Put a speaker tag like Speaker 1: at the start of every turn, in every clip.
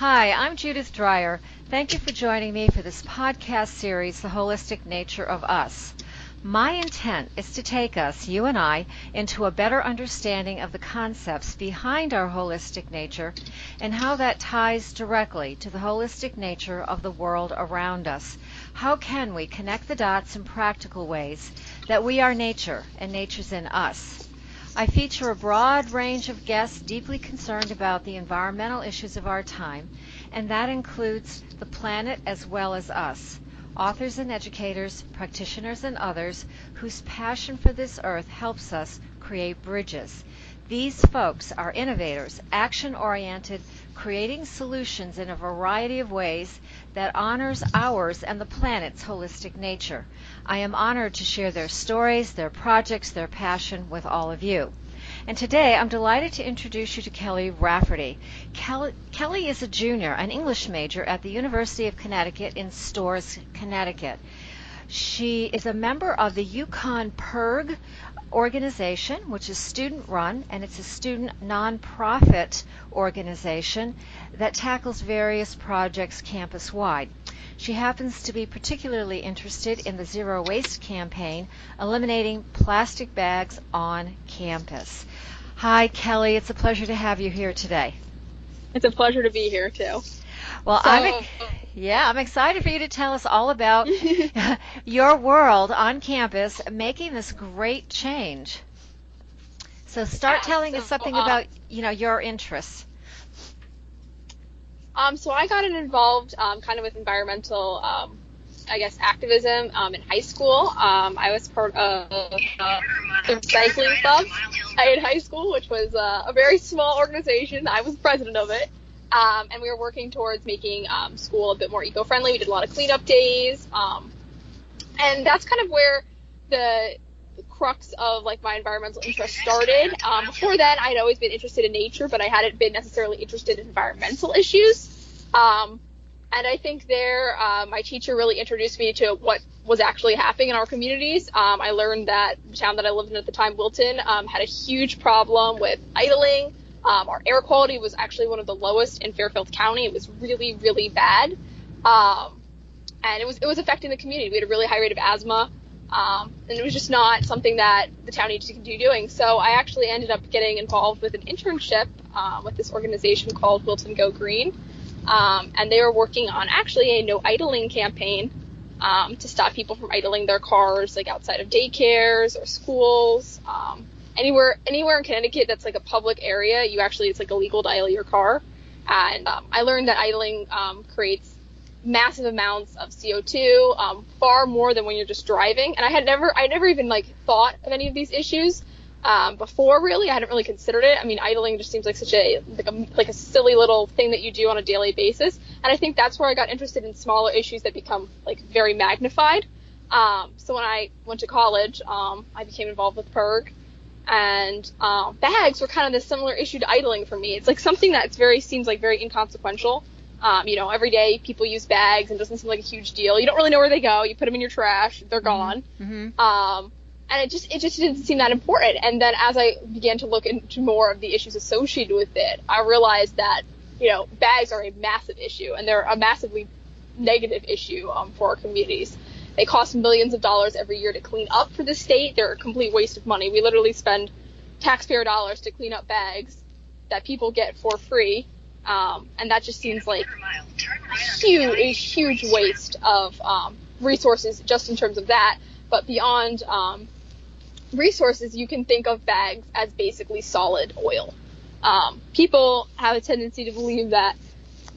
Speaker 1: Hi, I'm Judith Dreyer. Thank you for joining me for this podcast series, The Holistic Nature of Us. My intent is to take us, you and I, into a better understanding of the concepts behind our holistic nature and how that ties directly to the holistic nature of the world around us. How can we connect the dots in practical ways that we are nature and nature's in us? I feature a broad range of guests deeply concerned about the environmental issues of our time, and that includes the planet as well as us. Authors and educators, practitioners and others whose passion for this earth helps us create bridges. These folks are innovators, action-oriented, creating solutions in a variety of ways that honors ours and the planet's holistic nature. I am honored to share their stories, their projects, their passion with all of you. And today I'm delighted to introduce you to Kelly Rafferty. Kelly is a junior, an English major at the University of Connecticut in Storrs, Connecticut. She is a member of the UConn PIRG organization, which is student-run, and it's a student nonprofit organization that tackles various projects campus-wide. She happens to be particularly interested in the Zero Waste campaign, eliminating plastic bags on campus. Hi, Kelly. It's a pleasure to have you here today.
Speaker 2: It's a pleasure to be here, too.
Speaker 1: Well, I'm excited for you to tell us all about your world on campus making this great change. So start telling us something about, your interests.
Speaker 2: So I got involved kind of with environmental, activism in high school. I was part of the recycling club in high school, which was a very small organization. I was president of it. And we were working towards making school a bit more eco-friendly. We did a lot of cleanup days. And that's kind of where the crux of my environmental interest started. Before then, I'd always been interested in nature, but I hadn't been necessarily interested in environmental issues. And I think there, my teacher really introduced me to what was actually happening in our communities. I learned that the town that I lived in at the time, Wilton, had a huge problem with idling. Our air quality was actually one of the lowest in Fairfield County. It was really, really bad. And it was affecting the community. We had a really high rate of asthma. And it was just not something that the town needed to continue doing. So I actually ended up getting involved with an internship with this organization called Wilton Go Green. And they were working on actually a no idling campaign to stop people from idling their cars outside of daycares or schools. Anywhere in Connecticut that's a public area, it's illegal to idle your car. And I learned that idling creates massive amounts of CO2, far more than when you're just driving. And I never even thought of any of these issues before, really. I hadn't really considered it. I mean, idling just seems like such a silly little thing that you do on a daily basis. And I think that's where I got interested in smaller issues that become very magnified. So when I went to college, I became involved with PIRG. And bags were kind of the similar issue to idling for me. It's something that seems very inconsequential. Every day people use bags and it doesn't seem like a huge deal. You don't really know where they go. You put them in your trash, they're gone. Mm-hmm. And it just didn't seem that important. And then as I began to look into more of the issues associated with it, I realized that, bags are a massive issue, and they're a massively negative issue for our communities. They cost millions of dollars every year to clean up for the state. They're a complete waste of money. We literally spend taxpayer dollars to clean up bags that people get for free. And that just seems like a huge waste of resources just in terms of that. But beyond resources, you can think of bags as basically solid oil. People have a tendency to believe that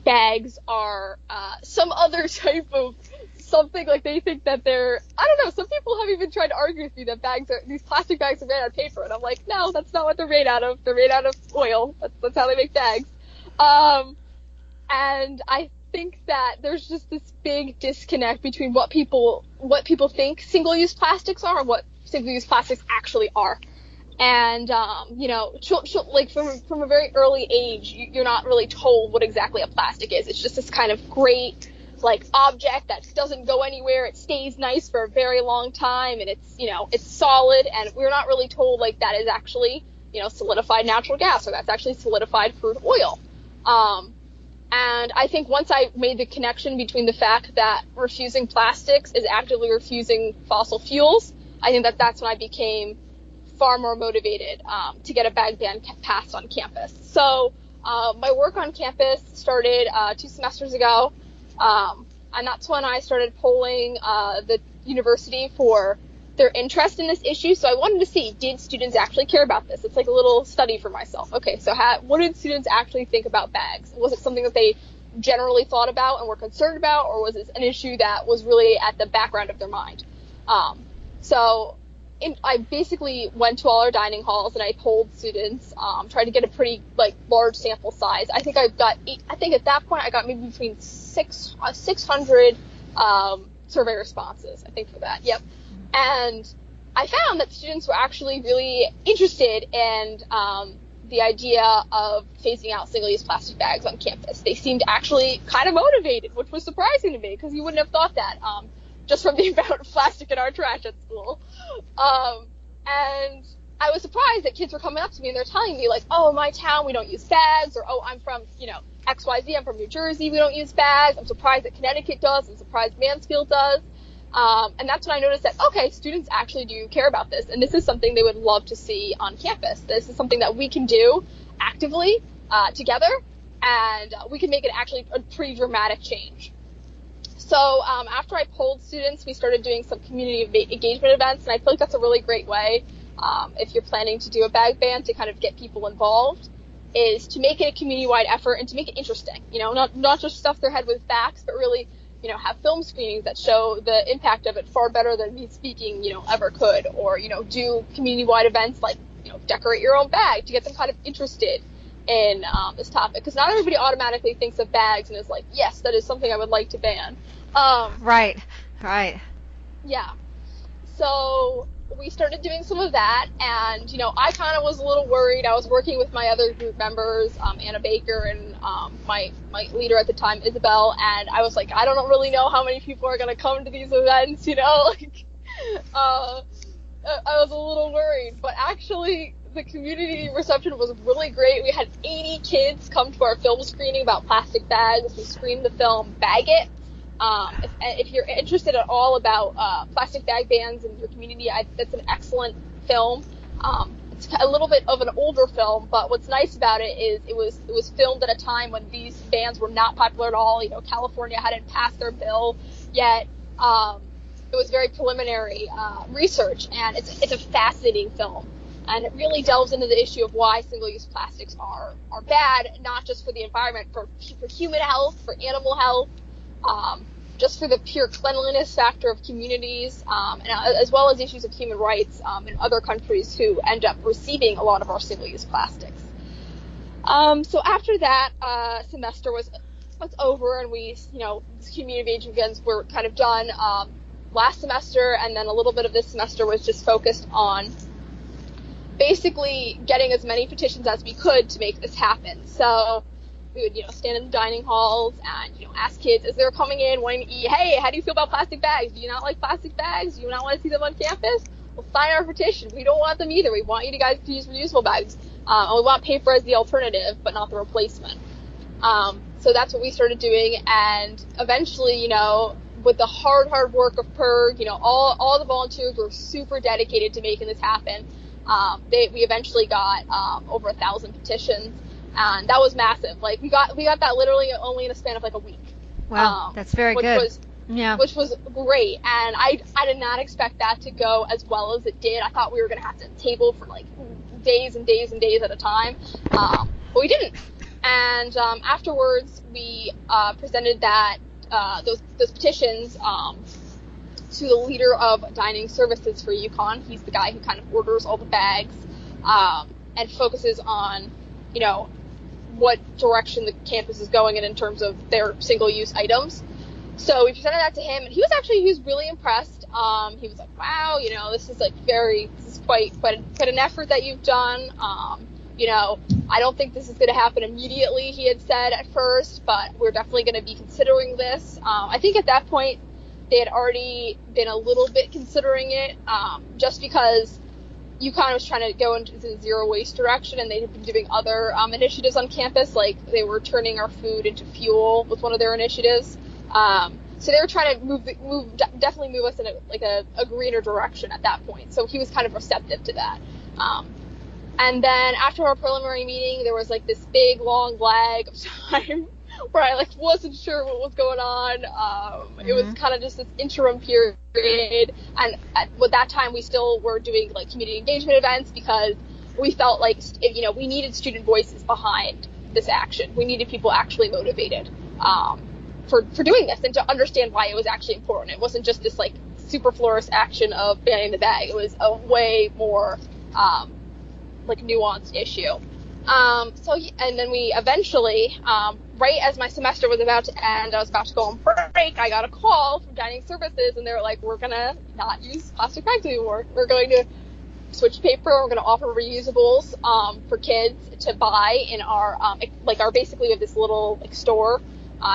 Speaker 2: bags are some other type of something, they think that they're, I don't know, some people have even tried to argue with me that these plastic bags are made out of paper, and I'm like, no, that's not what they're made out of. They're made out of oil. That's how they make bags. And I think that there's just this big disconnect between what people think single-use plastics are and what single-use plastics actually are. And, from a very early age, you're not really told what exactly a plastic is. It's just this kind of great, object that doesn't go anywhere. It stays nice for a very long time, and it's solid, and we're not really told, that is actually, solidified natural gas, or that's actually solidified crude oil. And I think once I made the connection between the fact that refusing plastics is actively refusing fossil fuels, I think that's when I became far more motivated to get a bag ban passed on campus. So my work on campus started 2 semesters ago, and that's when I started polling the university for their interest in this issue. So I wanted to see, did students actually care about this? It's like a little study for myself. Okay, so what did students actually think about bags? Was it something that they generally thought about and were concerned about, or was it an issue that was really at the background of their mind? I basically went to all our dining halls and I polled students, tried to get a pretty large sample size. I think at that point I got maybe between 600 survey responses, I think, for that. Yep. And I found that students were actually really interested in the idea of phasing out single-use plastic bags on campus. They seemed actually kind of motivated, which was surprising to me because you wouldn't have thought that just from the amount of plastic in our trash at school. And I was surprised that kids were coming up to me and they're telling me, like, oh, in my town we don't use bags, or oh, I'm from, XYZ, I'm from New Jersey, we don't use bags. I'm surprised that Connecticut does. I'm surprised Mansfield does. And that's when I noticed that, okay, students actually do care about this, and this is something they would love to see on campus. This is something that we can do actively together, and we can make it actually a pretty dramatic change. So after I polled students, we started doing some community engagement events, and I feel like that's a really great way, if you're planning to do a bag ban, to kind of get people involved, is to make it a community-wide effort and to make it interesting. Not just stuff their head with facts, but really, have film screenings that show the impact of it far better than me speaking, ever could, or, do community-wide events like, decorate your own bag to get them kind of interested in this topic. Because not everybody automatically thinks of bags and is like, yes, that is something I would like to ban.
Speaker 1: Right.
Speaker 2: Yeah. So we started doing some of that, and, I kind of was a little worried. I was working with my other group members, Anna Baker and my leader at the time, Isabel, and I was like, I don't really know how many people are going to come to these events, I was a little worried, but actually the community reception was really great. We had 80 kids come to our film screening about plastic bags. We screened the film Bag It. If you're interested at all about plastic bag bans in your community, that's an excellent film. It's a little bit of an older film, but what's nice about it is it was filmed at a time when these bans were not popular at all. California hadn't passed their bill yet. It was very preliminary research, and it's a fascinating film. And it really delves into the issue of why single-use plastics are bad, not just for the environment, for human health, for animal health, just for the pure cleanliness factor of communities, and as well as issues of human rights in other countries who end up receiving a lot of our single-use plastics. So after that semester was over, and we, community engagement events were kind of done last semester, and then a little bit of this semester was just focused on basically getting as many petitions as we could to make this happen. So we would, stand in the dining halls and, ask kids as they were coming in wanting to eat, hey, how do you feel about plastic bags? Do you not like plastic bags? Do you not want to see them on campus? Well, sign our petition. We don't want them either. We want you guys to use reusable bags. And we want paper as the alternative, but not the replacement. So that's what we started doing. And eventually, with the hard work of PIRG, all the volunteers were super dedicated to making this happen. We eventually got over 1,000 petitions, and that was massive. Like we got that literally only in a span of like a week.
Speaker 1: Wow, that's very good.
Speaker 2: Which was great, and I did not expect that to go as well as it did. I thought we were going to have to table for like days and days and days at a time, but we didn't. And afterwards, we presented those petitions to the leader of dining services for UConn. He's the guy who kind of orders all the bags and focuses on, what direction the campus is going in terms of their single-use items. So we presented that to him, and he was really impressed. He was like, wow, this is quite an effort that you've done. I don't think this is going to happen immediately, he had said at first, but we're definitely going to be considering this. I think at that point, they had already been a little bit considering it, just because UConn was trying to go into the zero waste direction, and they had been doing other initiatives on campus, like they were turning our food into fuel with one of their initiatives. So they were trying to definitely move us in a greener direction at that point. So he was kind of receptive to that. And then after our preliminary meeting, there was like this big long lag of time where I like wasn't sure what was going on. It was kind of just this interim period, and at that time we still were doing like community engagement events because we felt like we needed student voices behind this action. We needed people actually motivated for doing this and to understand why it was actually important. It wasn't just this like superfluous action of banning the bag. It was a way more like nuanced issue. And then we eventually, right as my semester was about to end, I was about to go on break, I got a call from dining services, and they were like, we're going to not use plastic bags anymore. We're going to switch paper. We're going to offer reusables for kids to buy in our, basically we have this little like store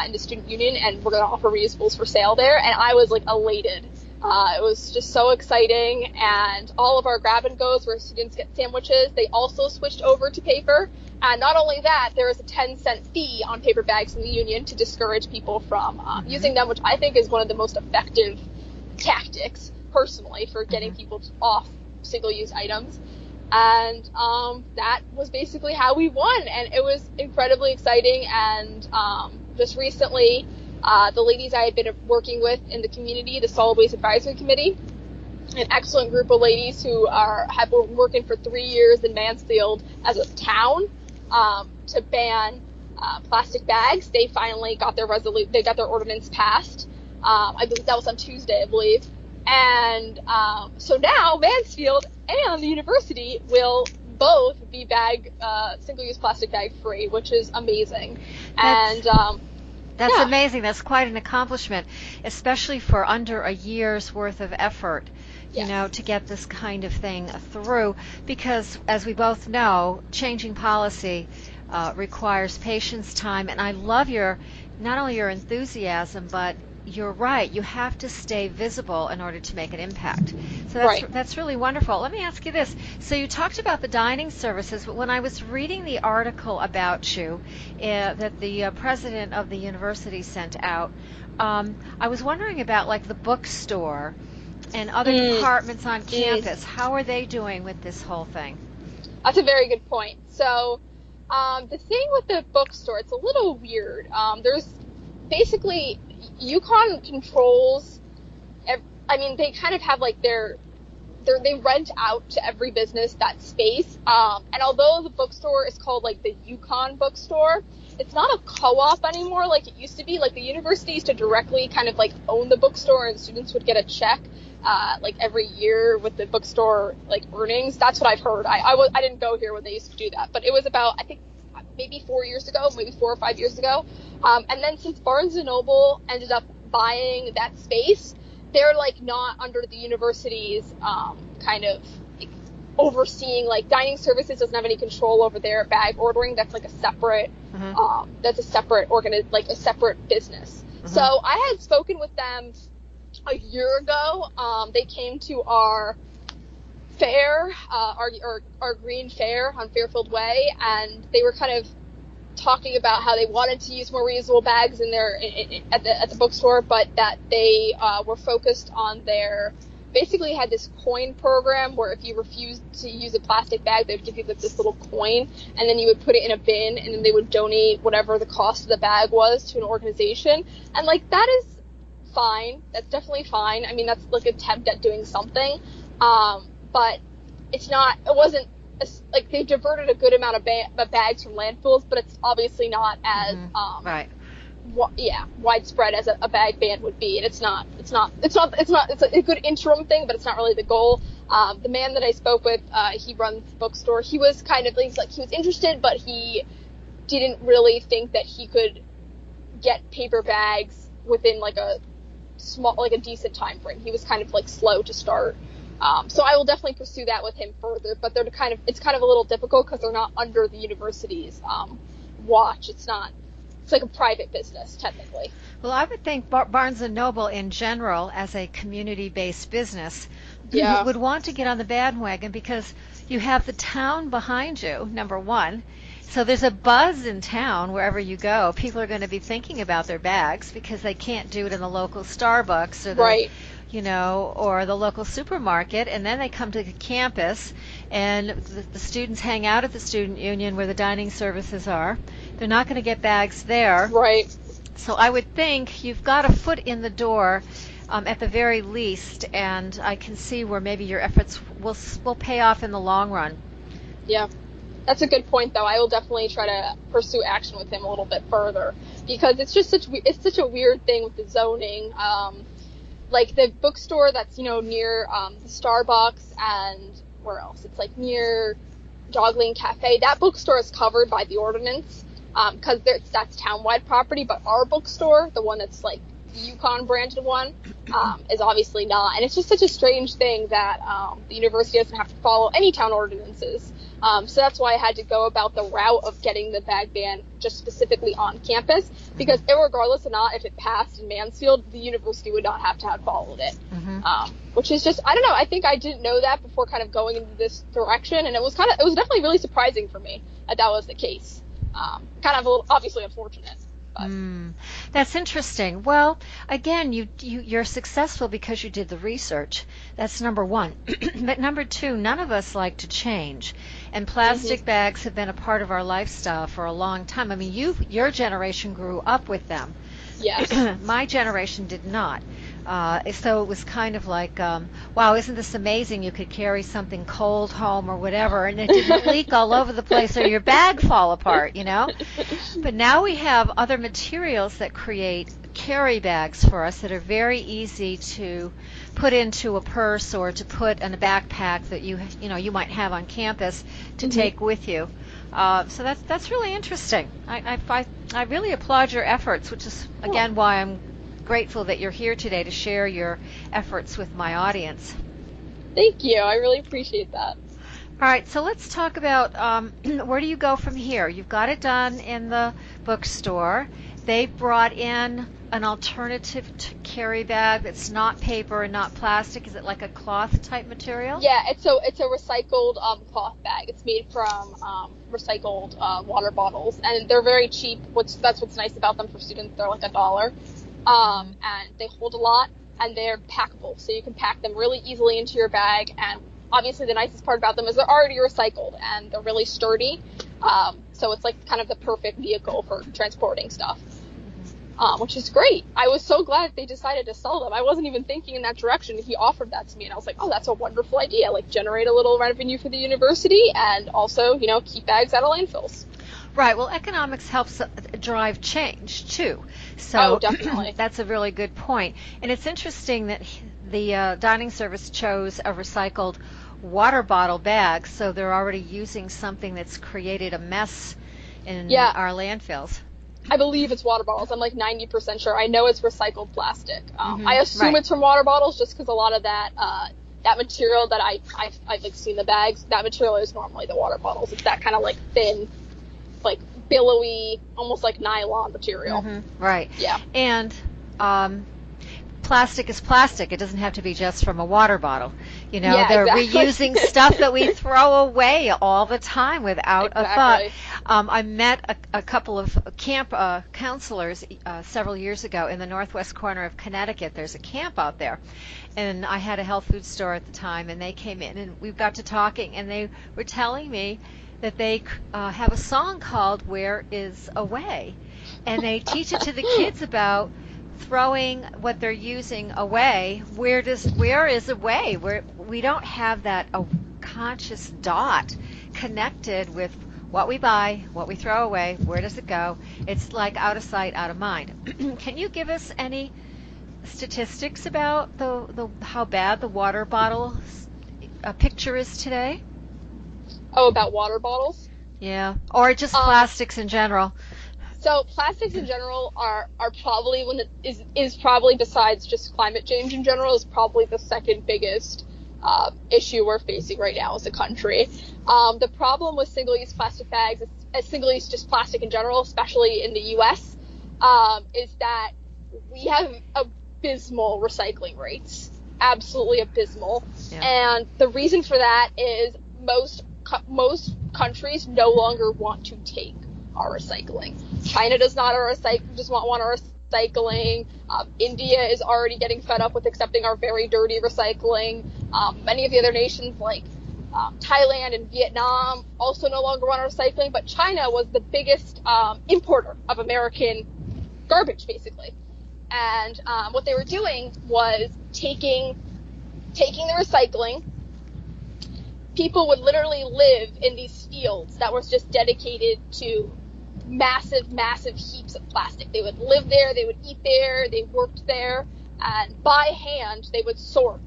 Speaker 2: in the student union, and we're going to offer reusables for sale there. And I was like elated. It was just so exciting, and all of our grab and goes where students get sandwiches, they also switched over to paper. And not only that, there is a 10-cent fee on paper bags in the union to discourage people from using them, which I think is one of the most effective tactics, personally, for getting people off single-use items. And that was basically how we won, and it was incredibly exciting. And just recently, the ladies I had been working with in the community, the Solid Waste Advisory Committee, an excellent group of ladies who have been working for 3 years in Mansfield as a town to ban plastic bags. They finally got their ordinance passed. I believe that was on Tuesday, I believe. And so now Mansfield and the university will both be single-use plastic bag free, which is amazing. That's
Speaker 1: amazing. That's quite an accomplishment, especially for under a year's worth of effort, to get this kind of thing through. Because, as we both know, changing policy requires patience, time, and I love not only your enthusiasm, but you're right. You have to stay visible in order to make an impact. So that's really wonderful. Let me ask you this. So you talked about the dining services, but when I was reading the article about you that the president of the university sent out, I was wondering about like the bookstore and other departments on campus. How are they doing with this whole thing?
Speaker 2: That's a very good point. So the thing with the bookstore, it's a little weird. There's basically UConn controls. They kind of have like they rent out to every business that space. And although the bookstore is called like the UConn Bookstore, it's not a co-op anymore like it used to be. Like the university used to directly kind of like own the bookstore, and students would get a check like every year with the bookstore like earnings. That's what I've heard. I didn't go here when they used to do that, but it was about, I think, maybe 4 years ago, maybe 4 or 5 years ago. And then since Barnes & Noble ended up buying that space, they're like not under the university's kind of like, overseeing. Like dining services doesn't have any control over their bag ordering. That's like a separate a separate business. So I had spoken with them a year ago. They came to our fair, our green fair on Fairfield Way, and they were kind of talking about how they wanted to use more reusable bags in their at the bookstore, but that they were focused on basically had this coin program where if you refused to use a plastic bag, they would give you like this little coin, and then you would put it in a bin, and then they would donate whatever the cost of the bag was to an organization. And like that is fine. That's definitely fine. I mean, that's like an attempt at doing something. But it wasn't like they diverted a good amount of bags from landfills, but it's obviously not as widespread as a bag ban would be. And it's a good interim thing, but it's not really the goal. The man that I spoke with, he runs the bookstore. He was kind of like he was interested, but he didn't really think that he could get paper bags within like a decent time frame. He was kind of like slow to start. So I will definitely pursue that with him further, but it's kind of a little difficult because they're not under the university's watch. It's not it's like a private business technically.
Speaker 1: Well, I would think Barnes & Noble in general, as a community-based business,
Speaker 2: Yeah.
Speaker 1: would want to get on the bandwagon because you have the town behind you, number one. So there's a buzz in town wherever you go. People are going to be thinking about their bags because they can't do it in the local Starbucks or the,
Speaker 2: Right.
Speaker 1: or the local supermarket. And then they come to the campus, and the students hang out at the student union where the dining services are. They're not going to get bags there.
Speaker 2: Right.
Speaker 1: So I would think you've got a foot in the door at the very least, and I can see where maybe your efforts will pay off in the long run.
Speaker 2: Yeah. That's a good point, though. I will definitely try to pursue action with him a little bit further because it's just such a weird thing with the zoning. Like the bookstore that's near the Starbucks and where else? It's like near Joggling Cafe. That bookstore is covered by the ordinance because that's townwide property. But our bookstore, the one that's like the UConn branded one, is obviously not. And it's just such a strange thing that the university doesn't have to follow any town ordinances. So that's why I had to go about the route of getting the bag ban just specifically on campus, because regardless of not if it passed in Mansfield, the university would not have to have followed it. Which is just, I don't know, I think I didn't know that before kind of going into this direction, and it was definitely really surprising for me that was the case. Kind of a little, obviously unfortunate. But.
Speaker 1: That's interesting. Well, again, you're successful because you did the research. That's number one. But number two, none of us like to change. And plastic bags have been a part of our lifestyle for a long time. I mean, your generation grew up with them.
Speaker 2: Yes.
Speaker 1: My generation did not. So it was kind of like, wow, isn't this amazing? You could carry something cold home or whatever, and it didn't leak all over the place or your bag fall apart, But now we have other materials that create carry bags for us that are very easy to put into a purse or to put in a backpack that you might have on campus to take with you. So that's really interesting. I really applaud your efforts, which is again why I'm grateful that you're here today to share your efforts with my audience.
Speaker 2: Thank you. I really appreciate that.
Speaker 1: All right, so let's talk about where do you go from here? You've got it done in the bookstore. They brought in an alternative carry bag that's not paper and not plastic. Is it like a cloth type material?
Speaker 2: Yeah, it's a recycled cloth bag. It's made from recycled water bottles, and they're very cheap. That's what's nice about them for students. They're like $1. And they hold a lot, and they're packable, so you can pack them really easily into your bag. And obviously the nicest part about them is they're already recycled, and they're really sturdy, so it's like kind of the perfect vehicle for transporting stuff, which is great. I was so glad they decided to sell them. I wasn't even thinking in that direction. He offered that to me, and I was like, oh, that's a wonderful idea, like generate a little revenue for the university and also keep bags out of landfills.
Speaker 1: Right. Well, economics helps drive change, too. So
Speaker 2: definitely.
Speaker 1: That's a really good point. And it's interesting that the dining service chose a recycled water bottle bag, so they're already using something that's created a mess in our landfills.
Speaker 2: I believe it's water bottles. I'm like 90% sure. I know it's recycled plastic. I assume it's from water bottles just because a lot of that material that I've like seen the bags, that material is normally the water bottles. It's that kind of like thin, like billowy, almost like nylon material.
Speaker 1: Right.
Speaker 2: Yeah.
Speaker 1: And plastic is plastic. It doesn't have to be just from a water bottle. They're reusing stuff that we throw away all the time without a thought. I met a couple of camp counselors several years ago in the northwest corner of Connecticut. There's a camp out there. And I had a health food store at the time, and they came in, and we got to talking, and they were telling me that they have a song called Where Is Away? And they teach it to the kids about throwing what they're using away. Where is away? We don't have that conscious dot connected with what we buy, what we throw away, where does it go? It's like out of sight, out of mind. Can you give us any statistics about the how bad the water bottle picture is today?
Speaker 2: Oh, about water bottles?
Speaker 1: Yeah, or just plastics in general.
Speaker 2: So plastics in general are probably is probably, besides just climate change in general, is probably the second biggest issue we're facing right now as a country. The problem with single-use plastic bags, single-use just plastic in general, especially in the U.S., is that we have abysmal recycling rates, absolutely abysmal. Yeah. And the reason for that is most countries no longer want to take our recycling. China does not want our recycling. India is already getting fed up with accepting our very dirty recycling. Many of the other nations like Thailand and Vietnam also no longer want our recycling, but China was the biggest importer of American garbage, basically. And what they were doing was taking the recycling. People would literally live in these fields that was just dedicated to massive heaps of plastic. They would live there, they would eat there, they worked there, and by hand they would sort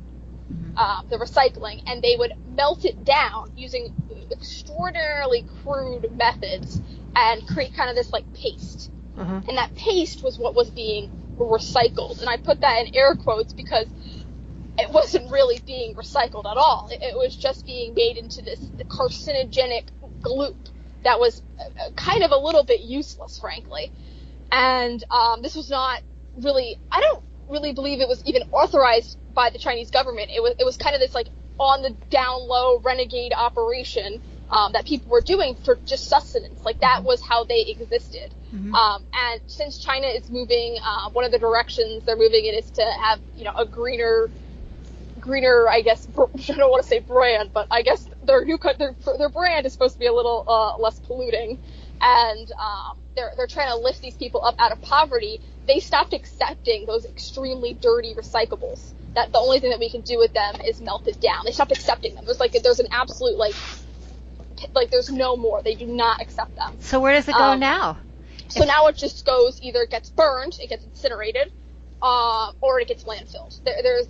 Speaker 2: the recycling, and they would melt it down using extraordinarily crude methods and create kind of this like paste. And that paste was what was being recycled. And I put that in air quotes because it wasn't really being recycled at all. It was just being made into this carcinogenic gloop that was kind of a little bit useless, frankly. And this was not really, I don't really believe it was even authorized by the Chinese government. It was kind of this like on the down low renegade operation that people were doing for just sustenance. Like that was how they existed. And since China is moving, one of the directions they're moving in is to have, a greener, I guess, I don't want to say brand, but I guess their brand is supposed to be a little less polluting. And they're trying to lift these people up out of poverty. They stopped accepting those extremely dirty recyclables. That the only thing that we can do with them is melt it down. They stopped accepting them. There's an absolute like there's no more. They do not accept them.
Speaker 1: So where does it go now?
Speaker 2: So now it just goes, either it gets burned, it gets incinerated, or it gets landfilled.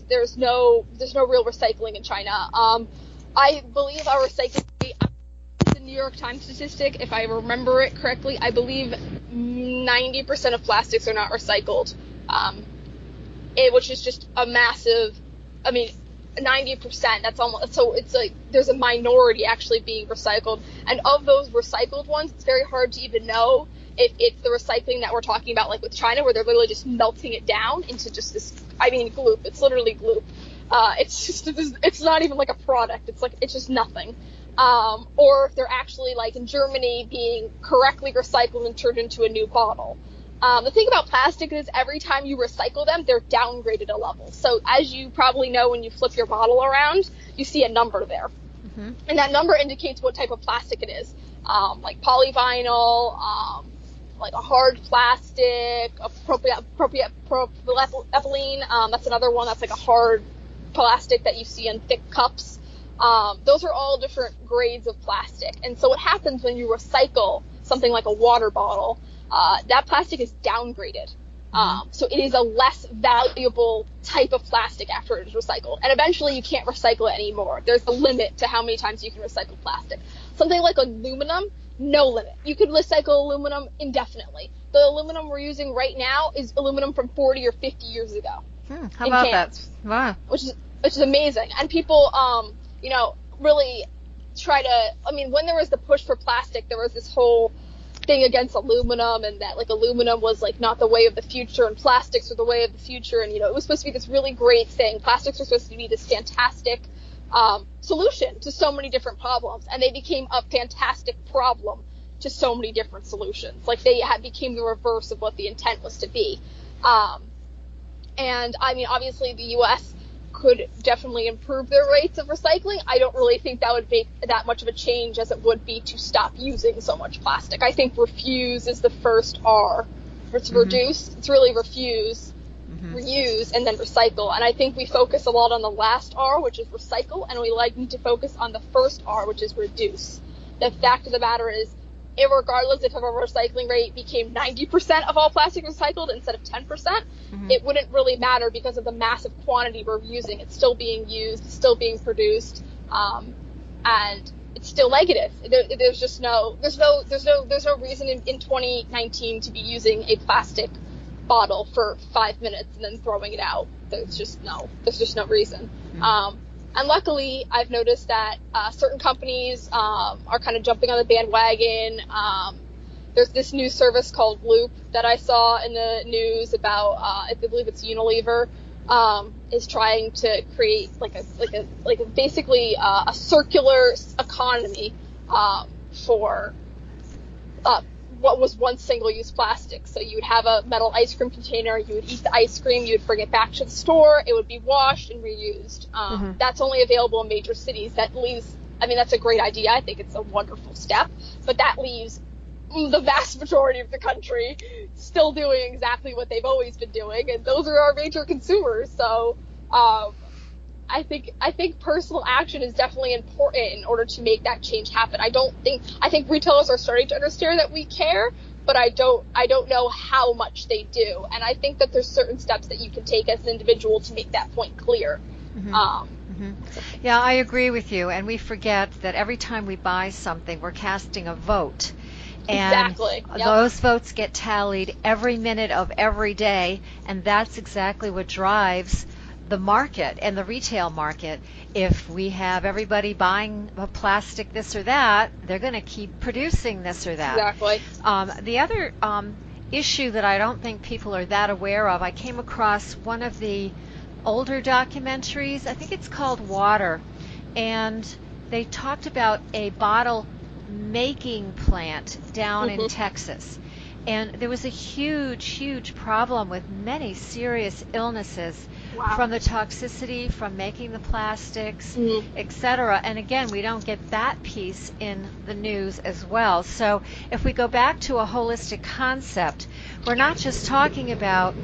Speaker 2: There's no real recycling in China. I believe our recycling rate, it's a New York Times statistic, if I remember it correctly, I believe 90% of plastics are not recycled, which is just a massive, 90%, that's almost, so it's like there's a minority actually being recycled. And of those recycled ones, it's very hard to even know if it's the recycling that we're talking about, like with China, where they're literally just melting it down into just this, gloop. It's literally gloop. It's not even like a product. It's just nothing. Or if they're actually, like in Germany, being correctly recycled and turned into a new bottle. The thing about plastic is every time you recycle them, they're downgraded a level. So as you probably know, when you flip your bottle around, you see a number there. And that number indicates what type of plastic it is. Like polyvinyl, like a hard plastic, propylene. That's another one that's like a hard plastic that you see in thick cups. Those are all different grades of plastic. And so what happens when you recycle something like a water bottle, that plastic is downgraded. So it is a less valuable type of plastic after it is recycled. And eventually you can't recycle it anymore. There's a limit to how many times you can recycle plastic. Something like aluminum, no limit. You could recycle aluminum indefinitely. The aluminum we're using right now is aluminum from 40 or 50 years ago.
Speaker 1: How about that? Wow.
Speaker 2: Which is amazing. And people, really try to, when there was the push for plastic, there was this whole thing against aluminum, and that like aluminum was like not the way of the future and plastics were the way of the future, and it was supposed to be this really great thing. Plastics were supposed to be this fantastic solution to so many different problems, and they became a fantastic problem to so many different solutions. Like they became the reverse of what the intent was to be. And obviously the U.S. could definitely improve their rates of recycling. I don't really think that would make that much of a change as it would be to stop using so much plastic. I think refuse is the first R. It's reduce, it's really refuse, reuse, and then recycle. And I think we focus a lot on the last R, which is recycle, and we need to focus on the first R, which is reduce. The fact of the matter is, regardless if our recycling rate became 90% of all plastic recycled instead of 10%, it wouldn't really matter because of the massive quantity we're using. It's still being used, it's still being produced, and it's still negative. There's no reason in 2019 to be using a plastic bottle for 5 minutes and then throwing it out. There's just no reason. And luckily, I've noticed that certain companies are kind of jumping on the bandwagon. There's this new service called Loop that I saw in the news about, I believe it's Unilever, is trying to create basically a circular economy for what was once single-use plastic. So you would have a metal ice cream container, you would eat the ice cream, you would bring it back to the store, it would be washed and reused. That's only available in major cities. That leaves, I mean, that's a great idea. I think it's a wonderful step, but that leaves the vast majority of the country still doing exactly what they've always been doing, and those are our major consumers. So I think personal action is definitely important in order to make that change happen. I think retailers are starting to understand that we care, but I don't know how much they do. And I think that there's certain steps that you can take as an individual to make that point clear.
Speaker 1: Yeah, I agree with you. And we forget that every time we buy something, we're casting a vote. And
Speaker 2: exactly. Yep.
Speaker 1: Those votes get tallied every minute of every day, and that's exactly what drives the market and the retail market. If we have everybody buying a plastic this or that, they're going to keep producing this or that.
Speaker 2: Exactly.
Speaker 1: The other issue that I don't think people are that aware of, I came across one of the older documentaries, I think it's called Water, and they talked about a bottle making plant down in Texas. And there was a huge problem with many serious illnesses from the toxicity, from making the plastics, etc. And again, we don't get that piece in the news as well. So if we go back to a holistic concept, we're not just talking about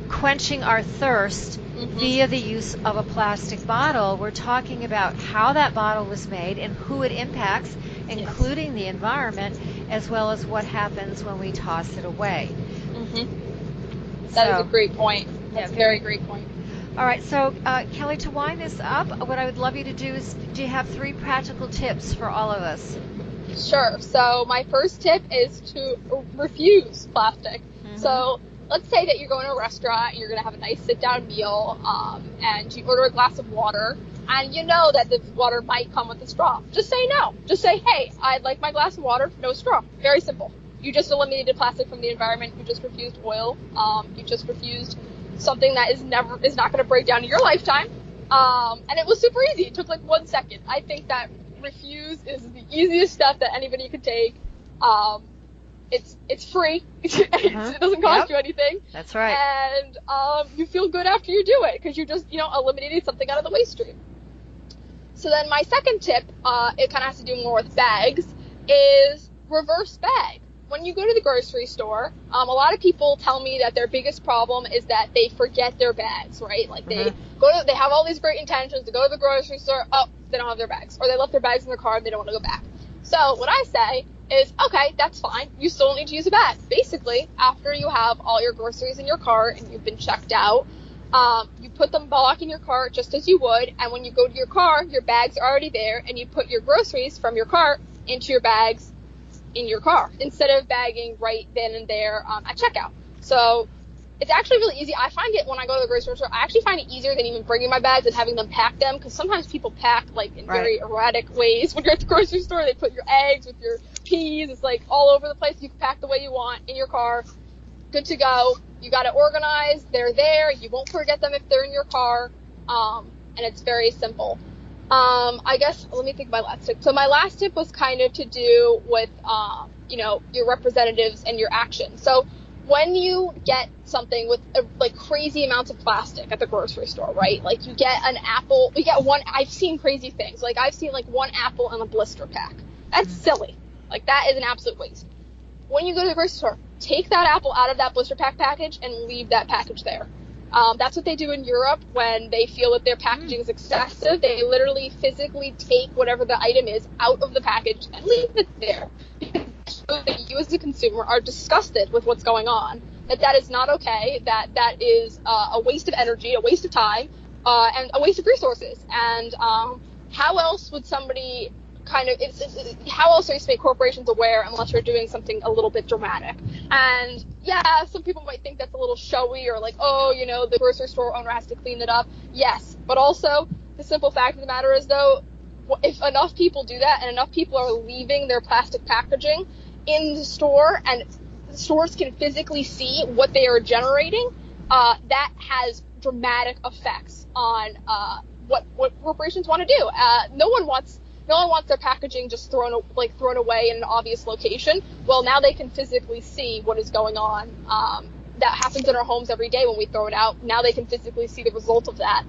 Speaker 1: quenching our thirst via the use of a plastic bottle. We're talking about how that bottle was made and who it impacts, including the environment, as well as what happens when we toss it away.
Speaker 2: That is a great point. That's a very great point.
Speaker 1: All right, so Kelly, to wind this up, what I would love you to do is, do you have 3 practical tips for all of us?
Speaker 2: Sure. So my first tip is to refuse plastic. So let's say that you're going to a restaurant and you're going to have a nice sit-down meal, and you order a glass of water, and you know that the water might come with a straw. Just say no. Just say, hey, I'd like my glass of water, no straw. Very simple. You just eliminated plastic from the environment. You just refused oil. You just refused something that is not going to break down in your lifetime. And it was super easy. It took like 1 second. I think that refuse is the easiest step that anybody could take. It's free. It doesn't cost you anything.
Speaker 1: That's right.
Speaker 2: And you feel good after you do it because you just eliminated something out of the waste stream. So then my second tip, it kind of has to do more with bags, is reverse bag. When you go to the grocery store, a lot of people tell me that their biggest problem is that they forget their bags, right? Like they have all these great intentions to go to the grocery store, they don't have their bags, or they left their bags in their car and they don't want to go back. So what I say is, okay, that's fine. You still need to use a bag. Basically, after you have all your groceries in your cart and you've been checked out, you put them back in your cart just as you would, and when you go to your car, your bags are already there, and you put your groceries from your cart into your bags in your car instead of bagging right then and there at checkout. So it's actually really easy. I find it when I go to the grocery store, I actually find it easier than even bringing my bags and having them pack them, because sometimes people pack like in very erratic ways. When you're at the grocery store, they put your eggs with your peas. It's like all over the place. You can pack the way you want in your car. Good to go. You got it organized. They're there. You won't forget them if they're in your car. And it's very simple. I guess, let me think of my last tip. So my last tip was kind of to do with, your representatives and your action. So when you get something with like crazy amounts of plastic at the grocery store, right? Like you get an apple, I've seen crazy things. Like I've seen like 1 apple in a blister pack. That's silly. Like that is an absolute waste. When you go to the grocery store, take that apple out of that blister pack package and leave that package there. That's what they do in Europe when they feel that their packaging is excessive. They literally physically take whatever the item is out of the package and leave it there. So that you as a consumer are disgusted with what's going on, that is not okay, that is a waste of energy, a waste of time, and a waste of resources. And how else would somebody how else are you to make corporations aware unless you're doing something a little bit dramatic? And yeah, some people might think that's a little showy or like, the grocery store owner has to clean it up. Yes, but also the simple fact of the matter is, though, if enough people do that and enough people are leaving their plastic packaging in the store and stores can physically see what they are generating, that has dramatic effects on what corporations want to do. No one wants their packaging just thrown away in an obvious location. Well, now they can physically see what is going on. That happens in our homes every day when we throw it out. Now they can physically see the result of that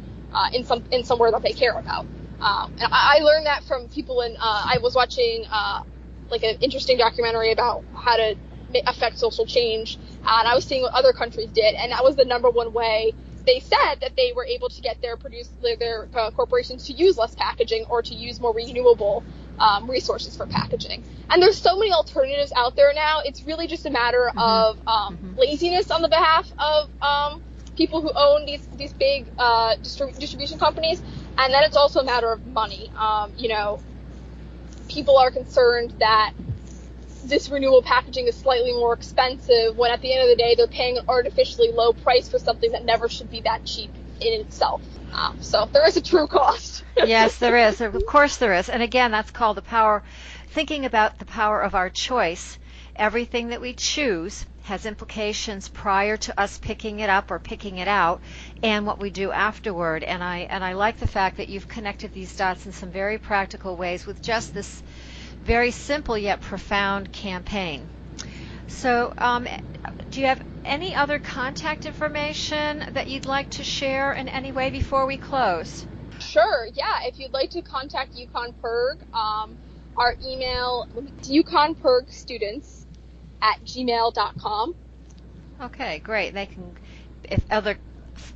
Speaker 2: in somewhere that they care about. And I learned that from people I was watching like an interesting documentary about how to affect social change, and I was seeing what other countries did, and that was the number one way they said that they were able to get their corporations to use less packaging or to use more renewable resources for packaging. And there's so many alternatives out there now. It's really just a matter of laziness on the behalf of people who own these big distribution companies, and then it's also a matter of money. People are concerned that this renewable packaging is slightly more expensive when at the end of the day they're paying an artificially low price for something that never should be that cheap in itself. So there is a true cost.
Speaker 1: Yes, there is. Of course there is. And again, that's called the power, thinking about the power of our choice. Everything that we choose has implications prior to us picking it up or picking it out, and what we do afterward. And I like the fact that you've connected these dots in some very practical ways with just this very simple yet profound campaign. So do you have any other contact information that you'd like to share in any way before we close?
Speaker 2: Sure, yeah. If you'd like to contact UConn PIRG, our email is uconnpirgstudents@gmail.com.
Speaker 1: Okay, great. They can, if other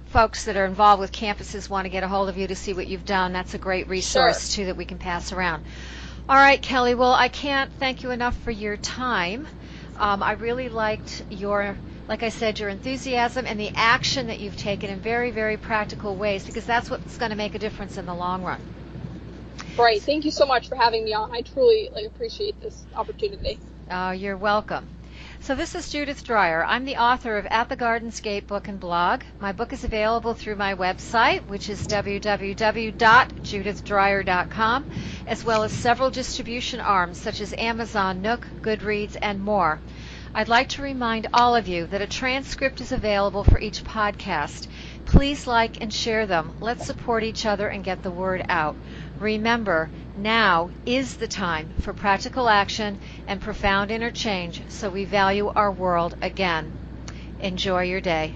Speaker 1: folks that are involved with campuses want to get a hold of you to see what you've done, that's a great resource too that we can pass around. All right, Kelly, well, I can't thank you enough for your time. I really liked like I said, your enthusiasm and the action that you've taken in very, very practical ways, because that's what's going to make a difference in the long run.
Speaker 2: Right. Thank you so much for having me on. I truly appreciate this opportunity.
Speaker 1: You're welcome. So this is Judith Dreyer. I'm the author of At the Garden's Gate book and blog. My book is available through my website, which is www.judithdreyer.com, as well as several distribution arms such as Amazon, Nook, Goodreads, and more. I'd like to remind all of you that a transcript is available for each podcast. Please like and share them. Let's support each other and get the word out. Remember, now is the time for practical action and profound interchange, so we value our world again. Enjoy your day.